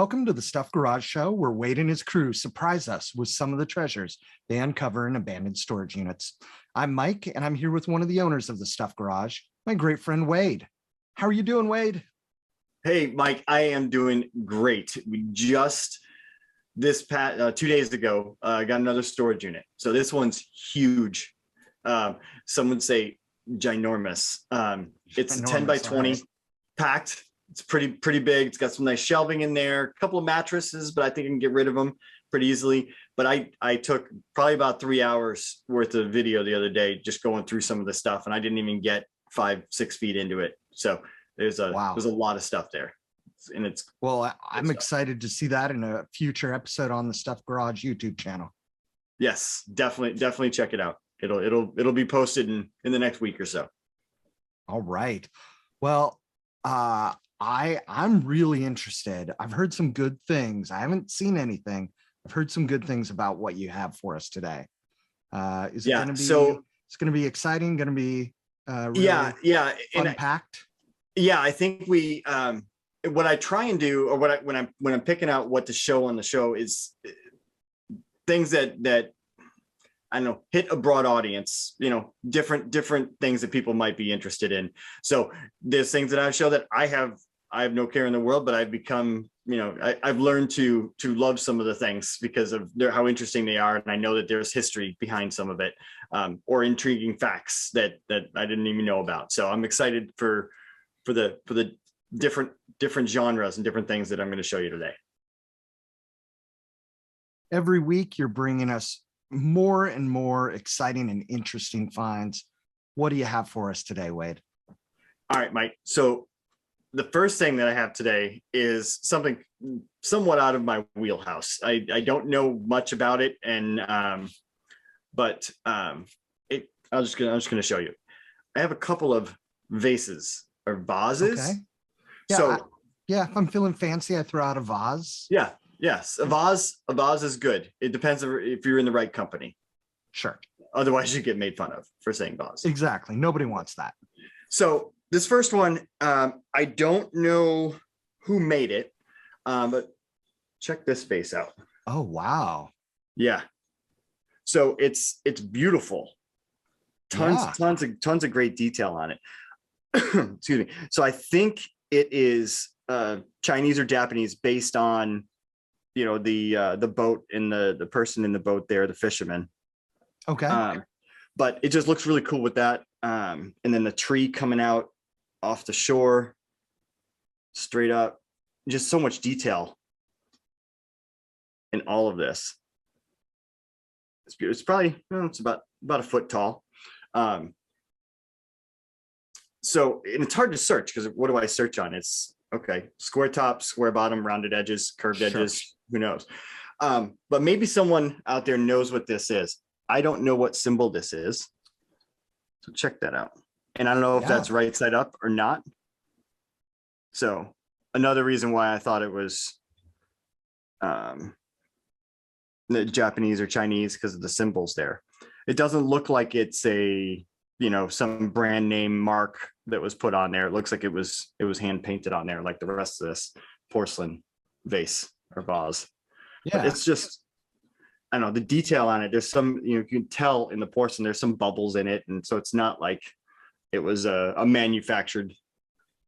Welcome to the Stuff Garage Show, where Wade and his crew surprise us with some of the treasures they uncover in abandoned storage units. I'm Mike, and I'm here with one of the owners of the Stuff Garage, my great friend Wade. How are you doing, Wade? Hey, Mike, I am doing great. We just this past 2 days ago got another storage unit. So this one's huge. Some would say ginormous. It's Ginormous, 10 by 20 right. packed. It's pretty big. It's got some nice shelving in there, a couple of mattresses, but I think I can get rid of them pretty easily. But I took probably about 3 hours worth of video the other day just going through some of the stuff, and I didn't even get 5-6 feet into it. So there's a lot of stuff there, and it's I'm excited to see that in a future episode on the Stuff Garage YouTube channel. Yes, definitely check it out. It'll be posted in the next week or so. All right. Well, I'm really interested. I've heard some good things. I haven't seen anything. I've heard some good things about what you have for us today. Is it going to be? So it's going to be exciting. Going to be really fun-packed. Yeah, I think we. What I try and do, or when I'm picking out what to show on the show, is things that I don't know, hit a broad audience, different things that people might be interested in. So there's things that I show that I have no care in the world, but I've become, I've learned to love some of the things because of how interesting they are. And I know that there's history behind some of it, or intriguing facts that I didn't even know about. So I'm excited for the different genres and different things that I'm going to show you today. Every week you're bringing us more and more exciting and interesting finds. What do you have for us today, Wade? All right, Mike. So the first thing that I have today is something somewhat out of my wheelhouse. I don't know much about it, and I'm just gonna show you. I have a couple of vases or vases. Okay. Yeah, if I'm feeling fancy, I throw out a vase. Yeah. Yes, a vase is good. It depends if you're in the right company. Sure. Otherwise, you get made fun of for saying vase. Exactly. Nobody wants that. So this first one, I don't know who made it, but check this vase out. Oh, wow. Yeah. So it's beautiful. Tons of great detail on it. Excuse me. So I think it is Chinese or Japanese, based on the boat and the person in the boat there, the fisherman. Okay. But it just looks really cool with that. And then the tree coming out off the shore, straight up, just so much detail in all of this. It's beautiful. It's probably, it's about a foot tall. So, and it's hard to search because what do I search on? It's okay, square top, square bottom, rounded edges, curved edges. Who knows? But maybe someone out there knows what this is. I don't know what symbol this is. So check that out. And I don't know if that's right side up or not. So another reason why I thought it was the Japanese or Chinese, because of the symbols there. It doesn't look like it's a some brand name mark that was put on there. It looks like it was hand painted on there, like the rest of this porcelain vase or vase. Yeah, but it's just, I don't know, the detail on it. There's some, you can tell in the porcelain there's some bubbles in it, and so it's not like it was a manufactured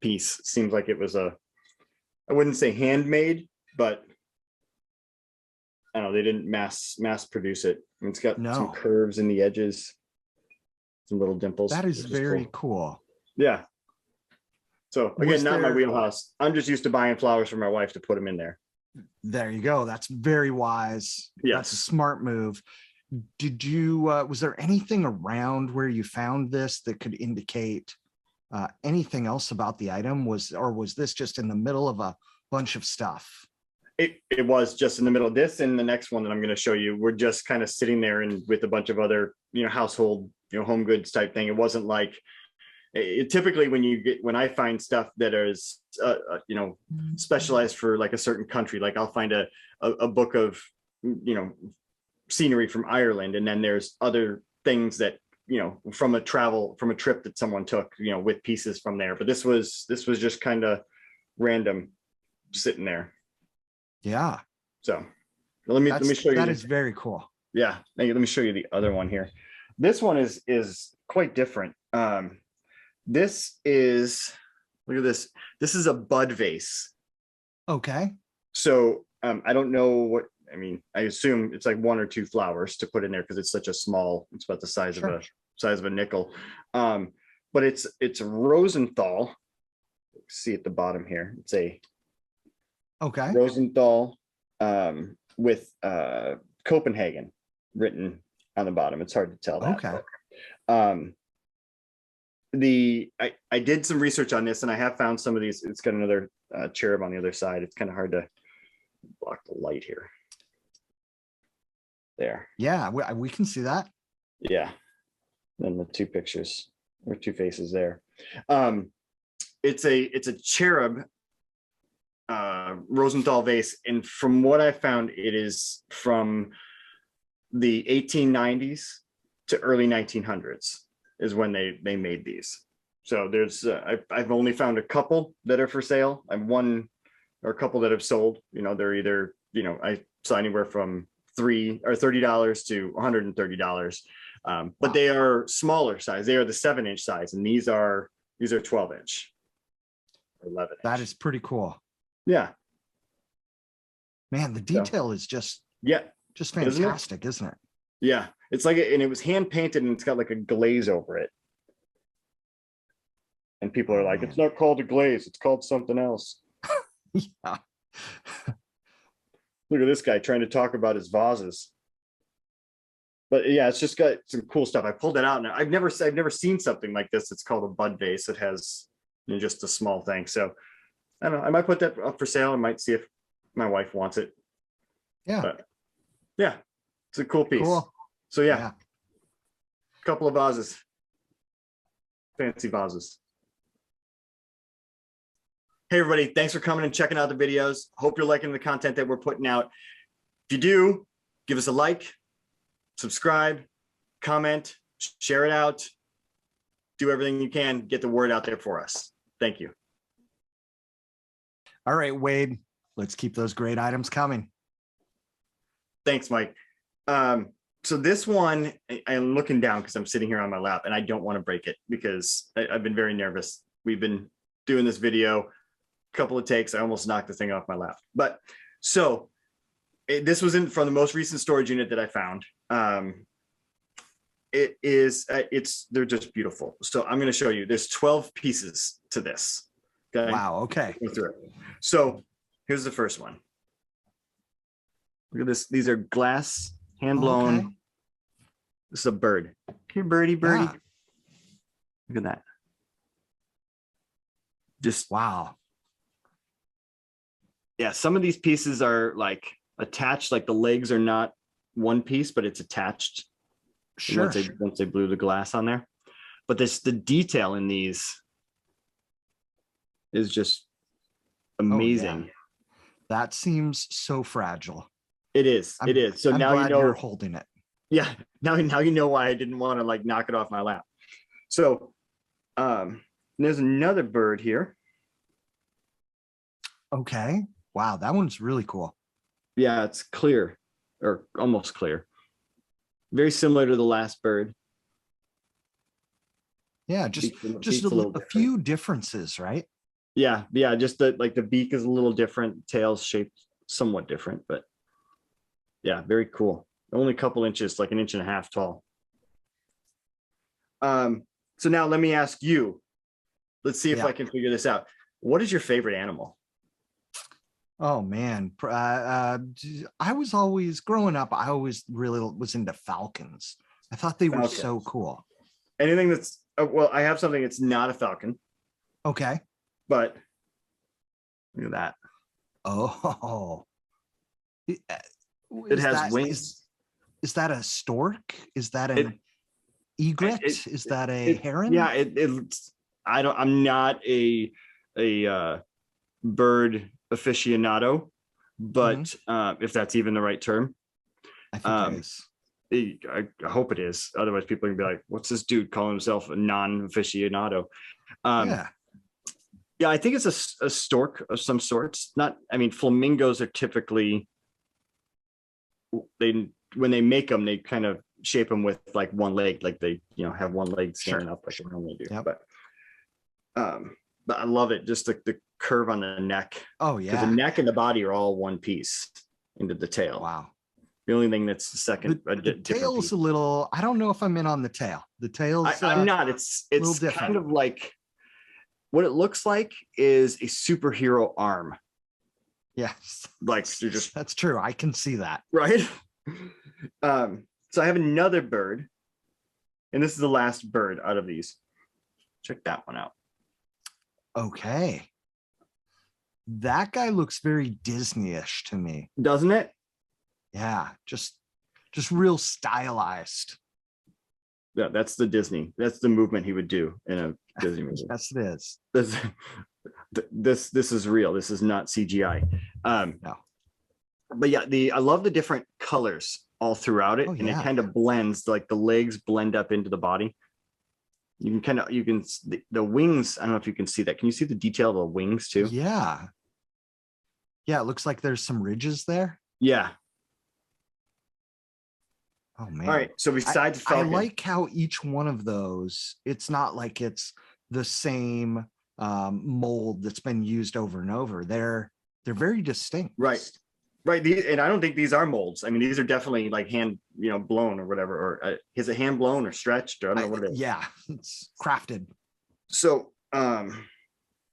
piece. It seems like it was I wouldn't say handmade, but I don't know, they didn't mass produce it. And it's got some curves in the edges, some little dimples. That is very cool. Yeah. So again, not my wheelhouse. I'm just used to buying flowers for my wife to put them in there. There you go. That's very wise. Yes. That's a smart move. Did you, was there anything around where you found this that could indicate anything else about the item? Was this just in the middle of a bunch of stuff? It was just in the middle of this, and the next one that I'm going to show you, we're just kind of sitting there and with a bunch of other, household, home goods type thing. It wasn't like, typically when I find stuff that is, specialized for like a certain country, like I'll find a book of, scenery from Ireland. And then there's other things that, from a trip that someone took, with pieces from there. But this was just kind of random sitting there. Yeah. So let me show you. That is very cool. Yeah, let me show you the other one here. This one is quite different. This is, look at this. This is a bud vase. Okay. So I don't know what, I mean, I assume it's like 1 or 2 flowers to put in there because it's such a small, it's about the size of a nickel. But it's Rosenthal. See at the bottom here. It's a Rosenthal with Copenhagen written on the bottom. It's hard to tell that. Okay. But, I did some research on this and I have found some of these. It's got another cherub on the other side. It's kind of hard to block the light here. There. Yeah, we can see that. Yeah. Then the 2 pictures or 2 faces there. It's a cherub Rosenthal vase, and from what I found, it is from the 1890s to early 1900s is when they made these. So there's I've only found a couple that are for sale. I've one or a couple that have sold. You know, they're either, you know, I saw anywhere from $30 to $130. But they are smaller size. They are the 7-inch size, and these are 12-inch or 11-inch. That is pretty cool. Yeah, man, the detail is just fantastic, isn't it? Yeah, it's like, and it was hand painted, and it's got like a glaze over it. And people are like, it's not called a glaze, it's called something else. Yeah. Look at this guy trying to talk about his vases. But yeah, it's just got some cool stuff. I pulled it out, and I've never seen something like this. It's called a bud vase. It has, you know, just a small thing. So I don't know. I might put that up for sale. I might see if my wife wants it. Yeah. But yeah, it's a cool piece. Cool. So yeah, a couple of vases, fancy vases. Hey everybody, thanks for coming and checking out the videos. Hope you're liking the content that we're putting out. If you do, give us a like, subscribe, comment, share it out, do everything you can, get the word out there for us. Thank you. All right, Wade, let's keep those great items coming. Thanks, Mike. So this one, I'm looking down because I'm sitting here on my lap and I don't want to break it because I've been very nervous. We've been doing this video, a couple of takes. I almost knocked the thing off my lap. But so this was from the most recent storage unit that I found. They're just beautiful. So I'm going to show you, there's 12 pieces to this. Okay. Wow. Okay. Go through it. So here's the first one. Look at this. These are glass, hand blown. Okay. This is a bird. Here, birdie. Yeah. Look at that. Just wow. Yeah. Some of these pieces are like attached, like the legs are not one piece, but it's attached. Sure. Once they blew the glass on there. But the detail in these is just amazing. Oh, yeah. That seems so fragile. It is. So I'm now glad you know you're holding it. Yeah. Now you know why I didn't want to like knock it off my lap. So there's another bird here. Okay. Wow, that one's really cool. Yeah, it's clear or almost clear. Very similar to the last bird. Yeah, just a few differences, right? Yeah, just the beak is a little different, tail's shaped somewhat different, but yeah, very cool. Only a couple inches, like 1.5 inches tall. So now let me ask you, let's see if I can figure this out. What is your favorite animal? Oh man, I was always growing up. I always really was into falcons. I thought they were so cool. Anything that's well, I have something that's not a falcon. Okay, but look at that. Oh, it has wings. Is that a stork? Is that an egret? Is that a heron? Yeah, I'm not a bird aficionado, but if that's even the right term. I think it is. I hope it is. Otherwise people are gonna be like, what's this dude calling himself a non-aficionado? Yeah, I think it's a stork of some sorts. Not, I mean, flamingos are typically, when they make them, they kind of shape them with like one leg, like they, have one leg standing up like they normally do. Yep. But I love it, just the curve on the neck. Oh Because the yeah. neck and the body are all one piece into the tail. Wow. The only thing that's the second, The tail's a little, I don't know if I'm in on the tail. The tail's I'm not. It's little different. kind of like, what it looks like is a superhero arm. Yes. Like you're just, that's true. I can see that. right. So I have another bird, and this is the last bird out of these. Check that one out. Okay. That guy looks very Disney-ish to me. Doesn't it? Yeah, just real stylized. Yeah, that's the Disney. That's the movement he would do in a Disney movie. Yes, it is. This is real. This is not CGI. No. But yeah, I love the different colors all throughout it, Oh, and yeah. it kind of blends. Like the legs blend up into the body. You can the wings. I don't know if you can see that. Can you see the detail of the wings too? Yeah. Yeah, it looks like there's some ridges there. Yeah. Oh man. All right. So besides I Falcon, like how each one of those, it's not like it's the same mold that's been used over and over. They're very distinct. right. And I don't think these are molds. I mean, these are definitely like hand, blown or whatever. Or is it hand blown or stretched? Or I don't know what it is. Yeah, it's crafted. So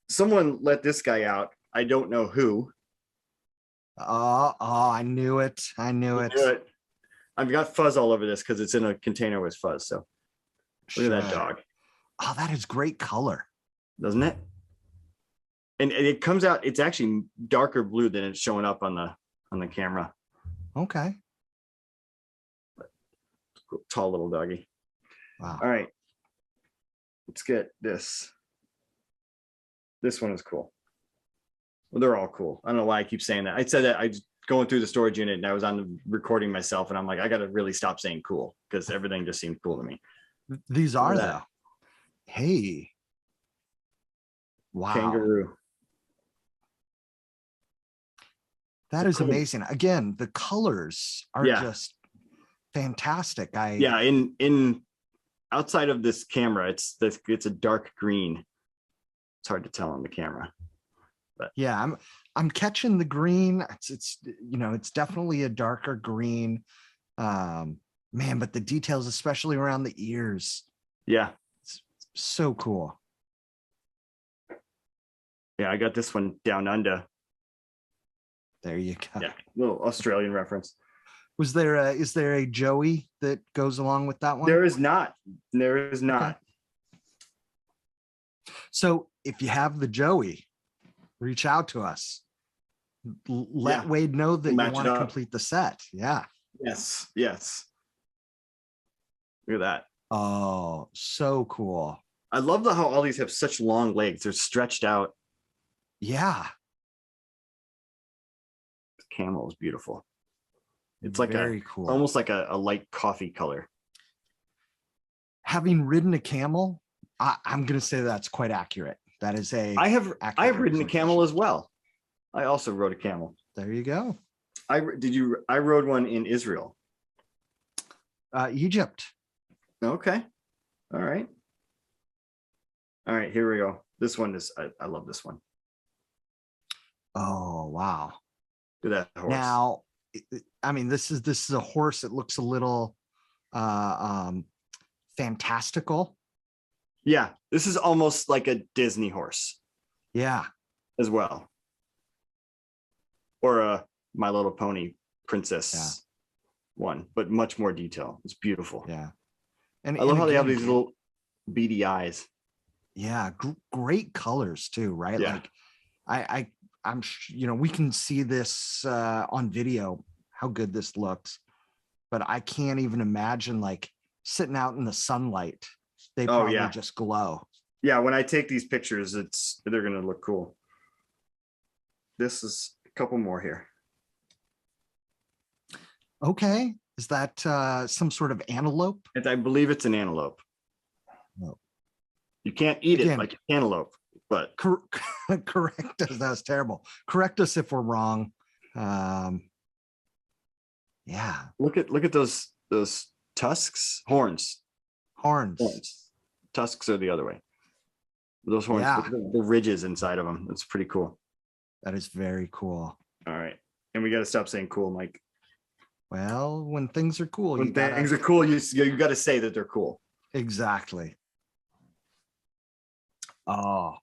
someone let this guy out. I don't know who. Oh, I knew it. I knew it. I've got fuzz all over this because it's in a container with fuzz. So look at that dog. Oh, that is great color. Doesn't it? And it comes out, it's actually darker blue than it's showing up on the camera. Okay. Tall little doggy. Wow. All right. Let's get this. This one is cool. Well, they're all cool. I don't know why I keep saying that. I said that I just going through the storage unit and I was on the recording myself and I'm like, I got to really stop saying cool because everything just seemed cool to me. These are though. Hey. Wow. Kangaroo. That is amazing. Again, the colors are just fantastic. In outside of this camera, it's a dark green. It's hard to tell on the camera. But yeah, I'm catching the green. It's definitely a darker green. Man, but the details, especially around the ears. Yeah. It's so cool. Yeah, I got this one down under. There you go. Yeah, little Australian reference. Is there a Joey that goes along with that one? There is not. Okay. So if you have the Joey, reach out to us. Let Wade know that you want to complete the set. Yeah. Yes. Look at that. Oh, so cool. I love how all these have such long legs. They're stretched out. Yeah. Camel is beautiful. It's like very cool, almost like a light coffee color. Having ridden a camel, I'm going to say that's quite accurate. That is I have ridden a camel as well. I also rode a camel. There you go. I rode one in Israel. Egypt. Okay. All right. Here we go. This one is, I love this one. Oh, wow. Look at that horse. Now, I mean, this is a horse that looks a little fantastical. Yeah, this is almost like a Disney horse. Yeah. As well. Or a My Little Pony princess one, but much more detail. It's beautiful. Yeah. And I love how they have these little beady eyes. Yeah, great colors too, right? Yeah. Like I'm we can see this on video how good this looks, but I can't even imagine like sitting out in the sunlight. They probably just glow. Yeah, when I take these pictures, they're gonna look cool. This is a couple more here. Okay, is that some sort of antelope? I believe it's an antelope. Oh. You can't eat it like a cantaloupe. but correct us. That was terrible. Correct us if we're wrong. Yeah. look at those tusks, horns. Tusks are the other way. Those horns, Yeah. the ridges inside of them. That's pretty cool. That is very cool. All right. And we got to stop saying cool, Mike. Well, when things are cool, When things are cool, you got to say that they're cool. Exactly. Oh,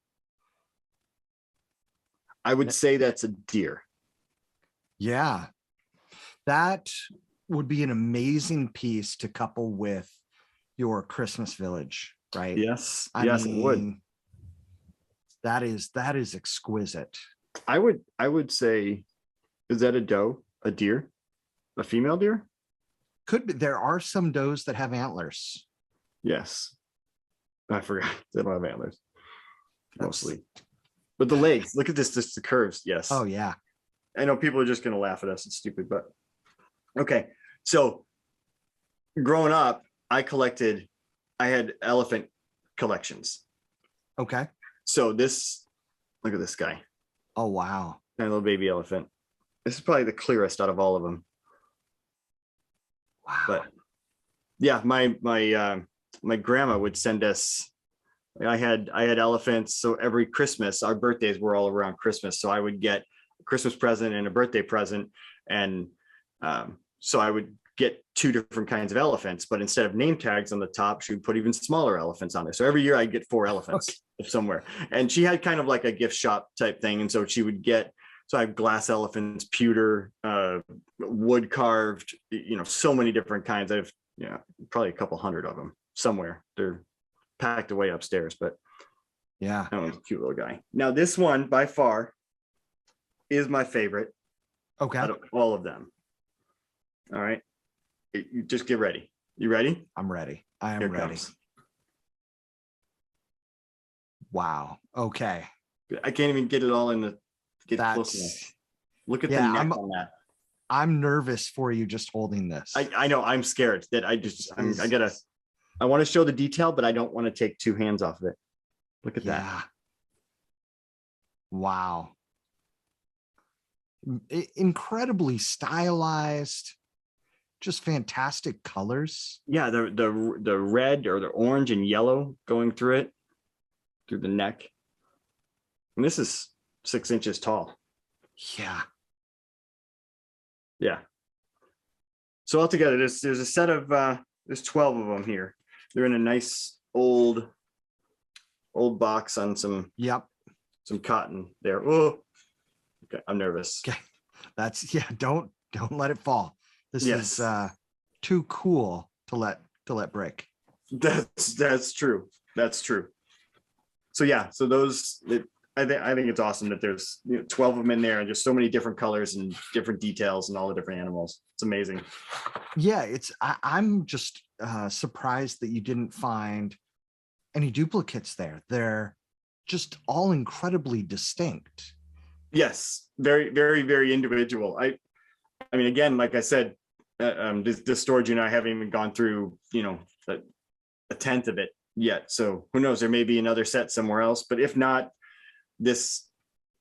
I would say that's a deer. yeah. That would be an amazing piece to couple with your Christmas village, right? Yes. I Yes, mean, it would. That is exquisite. I would say, is that a doe, a deer, a female deer? Could be. There are some does that have antlers. Yes. I forgot. They don't have antlers. Mostly. But the legs, look at this, just the curves. Yes. Oh, yeah. I know people are just going to laugh at us. It's stupid, but okay. So growing up, I had elephant collections. Okay. So look at this guy. Oh, wow. My little baby elephant. This is probably the clearest out of all of them. Wow. But yeah, my grandma would send us. I had elephants, so every Christmas, our birthdays were all around Christmas. So I would get a Christmas present and a birthday present, and so I would get 2 different kinds of elephants. But instead of name tags on the top, she would put even smaller elephants on there. So every year I'd get 4 elephants somewhere. And she had kind of like a gift shop type thing, and so she would get. So I have glass elephants, pewter, wood carved, so many different kinds. I have, probably a couple hundred of them somewhere. They're packed away upstairs, but yeah, that one's a cute little guy. Now this one by far is my favorite. Okay. Out of all of them. All right. You just get ready. You ready? I'm ready. I am Here ready. comes. Wow. Okay. I can't even get it all in the close enough. Look at the neck on that. I'm nervous for you just holding this. I know. I'm scared that I want to show the detail, but I don't want to take 2 hands off of it. Look at that. Wow. Incredibly stylized, just fantastic colors. Yeah, the red or the orange and yellow going through it, through the neck. And this is 6 inches tall. Yeah. Yeah. So altogether, there's a set of there's 12 of them here. They're in a nice old box on some cotton there. Oh, okay. I'm nervous. Okay. Don't let it fall. This is too cool to let break. That's true. That's true. So yeah, so those I think it's awesome that there's 12 of them in there and just so many different colors and different details and all the different animals. It's amazing. Yeah, I'm just surprised that you didn't find any duplicates there. They're just all incredibly distinct. Yes, very, very, very individual. I mean, again, like I said, this storage unit, I haven't even gone through, a tenth of it yet. So who knows? There may be another set somewhere else. But if not, these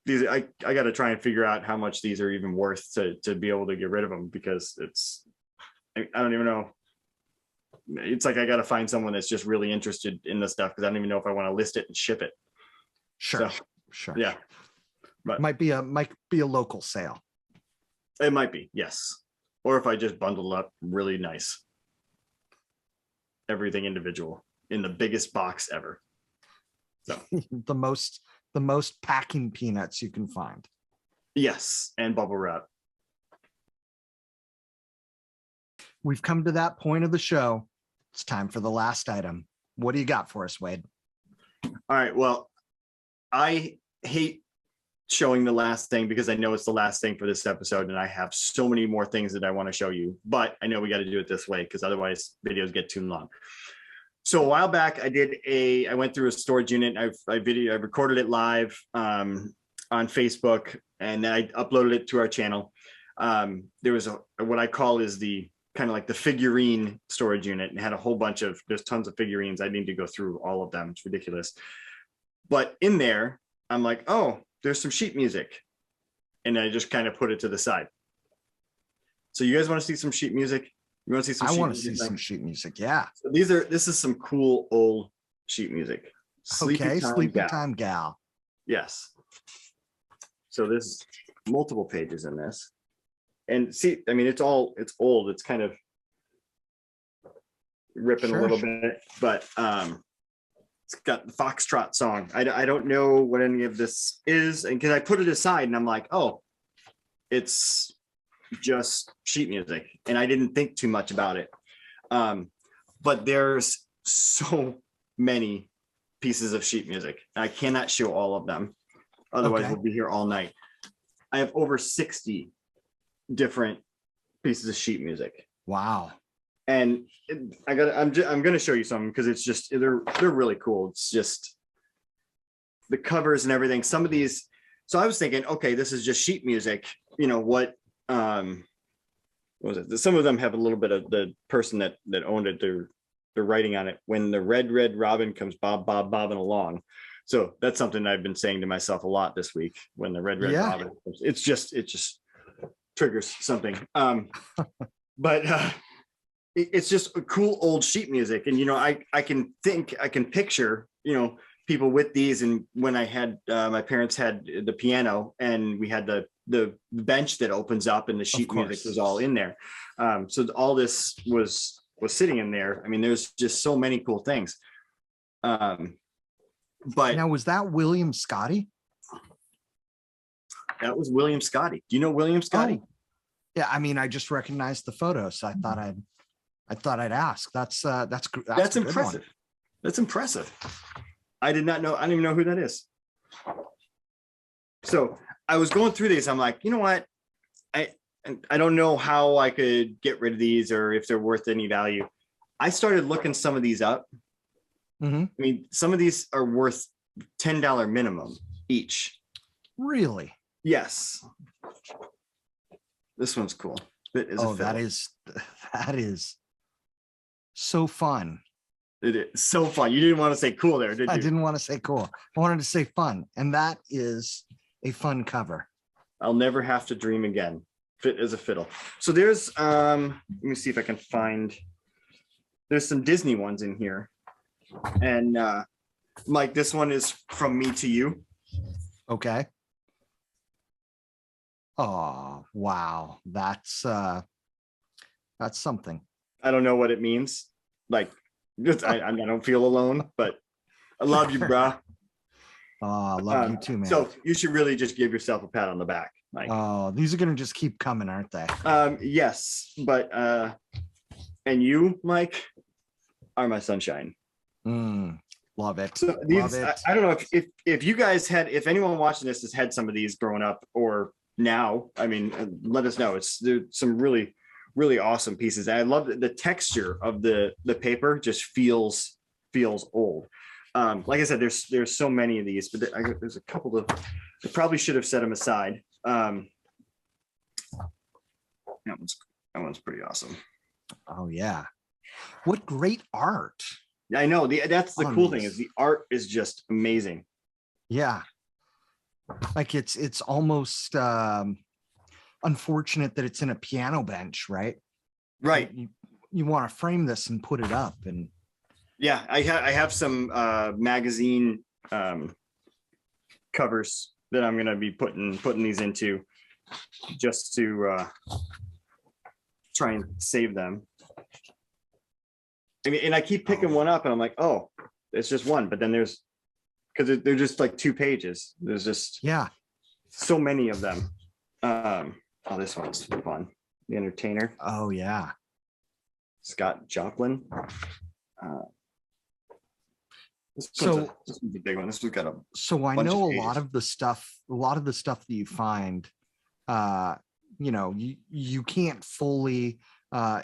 I got to try and figure out how much these are even worth to be able to get rid of them, because I don't even know. It's like I got to find someone that's just really interested in this stuff, because I don't even know if I want to list it and ship it. Sure. Yeah. But might be a local sale. It might be, yes. Or if I just bundle up really nice. Everything individual in the biggest box ever. So the most packing peanuts you can find. Yes, and bubble wrap. We've come to that point of the show. It's time for the last item. What do you got for us, Wade? All right. Well, I hate showing the last thing because I know it's the last thing for this episode, and I have so many more things that I want to show you, but I know we got to do it this way because otherwise videos get too long. So a while back, I went through a storage unit. I recorded it live on Facebook, and then I uploaded it to our channel. There was what I call is the kind of like the figurine storage unit, and had a whole bunch of, there's tons of figurines. I need to go through all of them. It's ridiculous. But in there, I'm like, oh, there's some sheet music. And I just kind of put it to the side. So you guys want to see some sheet music? You want to see some I sheet want to music? see some sheet music. Yeah. So this is some cool old sheet music. Okay. Sleepy Gal. Time Gal. Yes. So there's multiple pages in this. And see, I mean, it's old. It's kind of ripping a little bit, but it's got the Foxtrot song. I don't know what any of this is. And because I put it aside and I'm like, oh, it's just sheet music. And I didn't think too much about it. But there's so many pieces of sheet music. I cannot show all of them. Otherwise, we'll be here all night. I have over 60 different pieces of sheet music. Wow. And I'm going to show you some because it's just, they're really cool. It's just the covers and everything. Some of these, so I was thinking, okay, this is just sheet music. You know, what was it? Some of them have a little bit of the person that owned it. They're writing on it. When the red robin comes bobbing along. So that's something I've been saying to myself a lot this week. When the red robin comes, it just triggers something. But it's just a cool old sheet music. And, you know, I can picture, you know, people with these. And when I had, my parents had the piano and we had the bench that opens up and the sheet music was all in there. So all this was sitting in there. I mean, there's just so many cool things. But now, was that William Scotty? That was William Scotty. Do you know William Scotty? Oh. Yeah, I mean, I just recognized the photo, so I thought I'd ask. That's impressive. That's impressive. I did not know. I don't even know who that is. So I was going through these. I'm like, you know what? I don't know how I could get rid of these or if they're worth any value. I started looking some of these up. Mm-hmm. I mean, some of these are worth $10 minimum each. Really? Yes. This one's cool. That is so fun. It is so fun. You didn't want to say cool there, did you? I didn't want to say cool. I wanted to say fun. And that is a fun cover. I'll never have to dream again. Fit as a fiddle. So there's let me see if I can find, there's some Disney ones in here. And Mike, this one is From Me to You. Okay. Oh, wow. That's something. I don't know what it means. Like, I don't feel alone, but I love you, bro. Oh, I love you too, man. So you should really just give yourself a pat on the back, Mike. Oh, these are going to just keep coming, aren't they? Yes, but and you, Mike, are my sunshine. Love it. So these, I don't know if you guys had, if anyone watching this has had some of these growing up or now, I mean, let us know. There's some really, really awesome pieces. And I love the texture of the paper just feels old. Like I said, there's so many of these, but there's a couple of, I probably should have set them aside. That one's pretty awesome. Oh yeah. What great art. I know that's the cool thing is the art is just amazing. Yeah. Like it's almost unfortunate that it's in a piano bench, right? Right. You want to frame this and put it up and yeah, I have some magazine covers that I'm gonna be putting these into just to try and save them. I mean, and I keep picking one up and I'm like, oh, it's just one, but then there's, because they're just like 2 pages. There's just so many of them. Oh, this one's fun. The Entertainer. Oh yeah. Scott Joplin. This one's a big one. This one's got a. So I know a lot of the stuff that you find, you know, you can't fully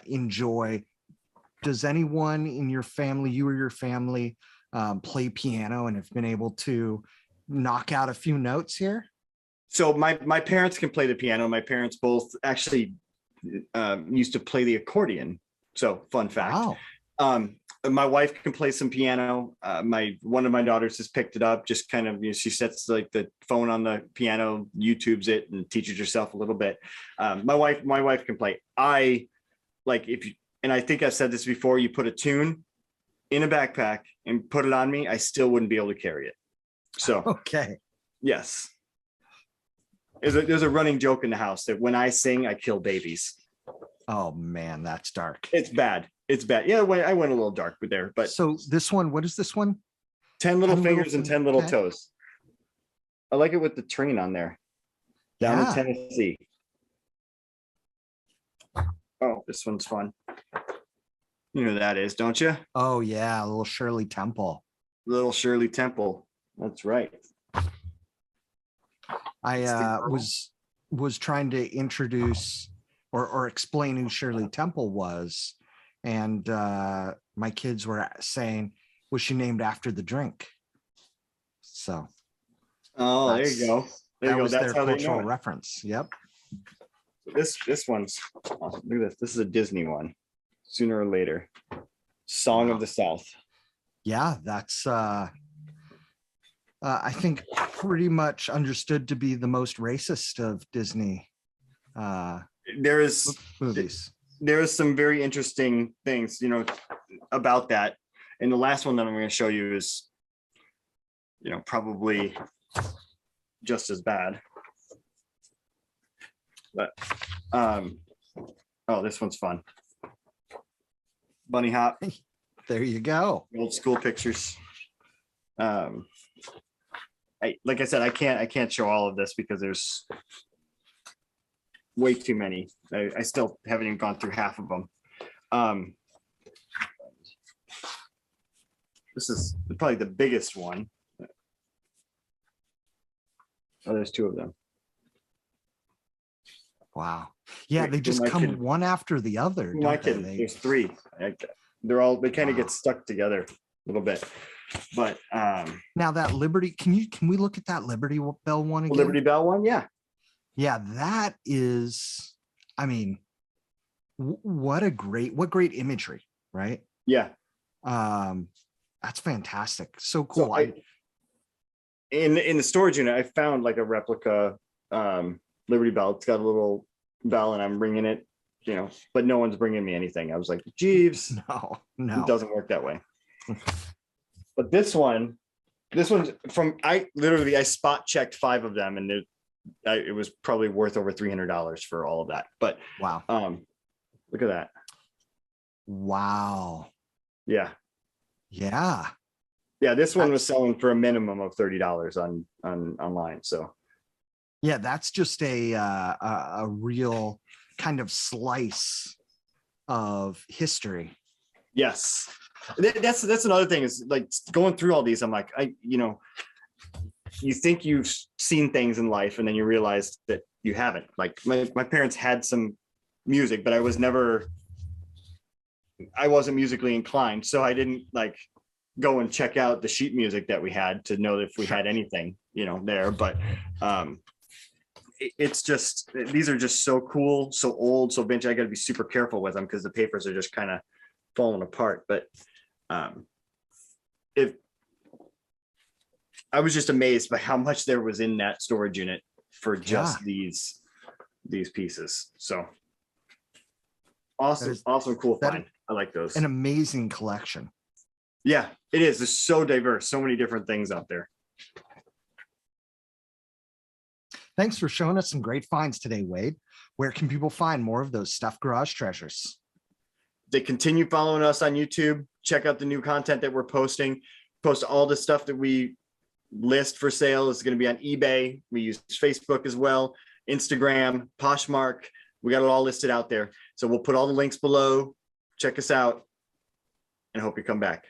enjoy. Does anyone in your family, you or your family, play piano and have been able to knock out a few notes here? So my parents can play the piano. My parents both actually used to play the accordion. So fun fact. Wow. my wife can play some piano. One of my daughters has picked it up, just kind of, she sets like the phone on the piano, YouTubes it, and teaches herself a little bit. My wife can play. I like, and I think I've said this before, you put a tune in a backpack and put it on me, I still wouldn't be able to carry it. So, okay. Yes. There's a running joke in the house that when I sing, I kill babies. Oh man, that's dark. It's bad. It's bad. Yeah, I went a little dark with there, but so this one, what is this one? 10 little fingers and 10 little toes. I like it with the train on there. Down in Tennessee. Oh, this one's fun. You know who that is, don't you? Oh yeah, little Shirley Temple. Little Shirley Temple. That's right. I was trying to introduce or explain who Shirley Temple was, and my kids were saying, was she named after the drink? So there you go. There you go. Was That's their how cultural they know. reference. Yep. This one's awesome. Look at this. This is a Disney one. Sooner or Later. Song of the South. Yeah, that's I think pretty much understood to be the most racist of Disney there is movies. There is some very interesting things, about that. And the last one that I'm going to show you is, probably just as bad. But oh, this one's fun. Bunny Hop. There you go. Old school pictures. Like I said, I can't show all of this because there's way too many. I still haven't even gone through half of them. This is probably the biggest one. Oh, there's two of them. Wow. Yeah, they just come one after the other. There's three. They kind of get stuck together a little bit. But now that Liberty, can we look at that Liberty Bell one again? Liberty Bell one, yeah. Yeah, that is, I mean, what great imagery, right? Yeah. That's fantastic. So cool. So in the storage unit, I found like a replica Liberty Bell. It's got a little bell and I'm ringing it, but no one's bringing me anything. I was like, Jeeves, no, it doesn't work that way. But this one's from, I spot checked 5 of them and it was probably worth over $300 for all of that. But wow. Look at that. Wow. Yeah. Yeah. Yeah. This one was selling for a minimum of $30 on online. So yeah, that's just a real kind of slice of history. Yes. That's another thing is like going through all these. I'm like, you think you've seen things in life and then you realize that you haven't. Like my parents had some music, but I wasn't musically inclined. So I didn't like go and check out the sheet music that we had to know if we had anything, there. But it's just, these are just so cool, so old, so vintage. I got to be super careful with them because the papers are just kind of falling apart. But I was just amazed by how much there was in that storage unit for just these pieces. So awesome, cool find. I like those. An amazing collection. Yeah, it is. It's so diverse, so many different things out there. Thanks for showing us some great finds today, Wade. Where can people find more of those stuffed garage treasures? They continue following us on YouTube. Check out the new content that we're posting. Post all the stuff that we list for sale is going to be on eBay. We use Facebook as well, Instagram, Poshmark. We got it all listed out there. So we'll put all the links below. Check us out and hope you come back.